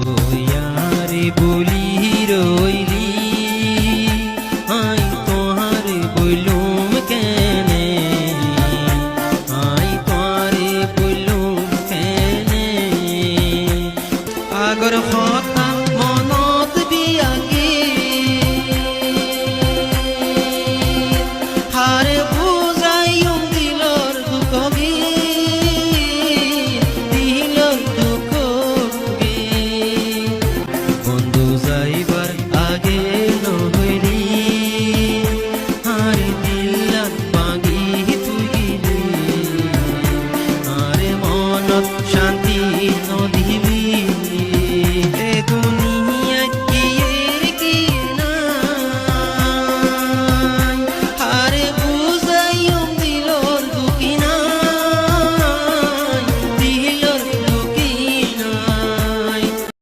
তোয়ারে বলি রইলি আই তোহারে বলুম কেনে আই তোয়ারে বলুম কেনে আগর কথা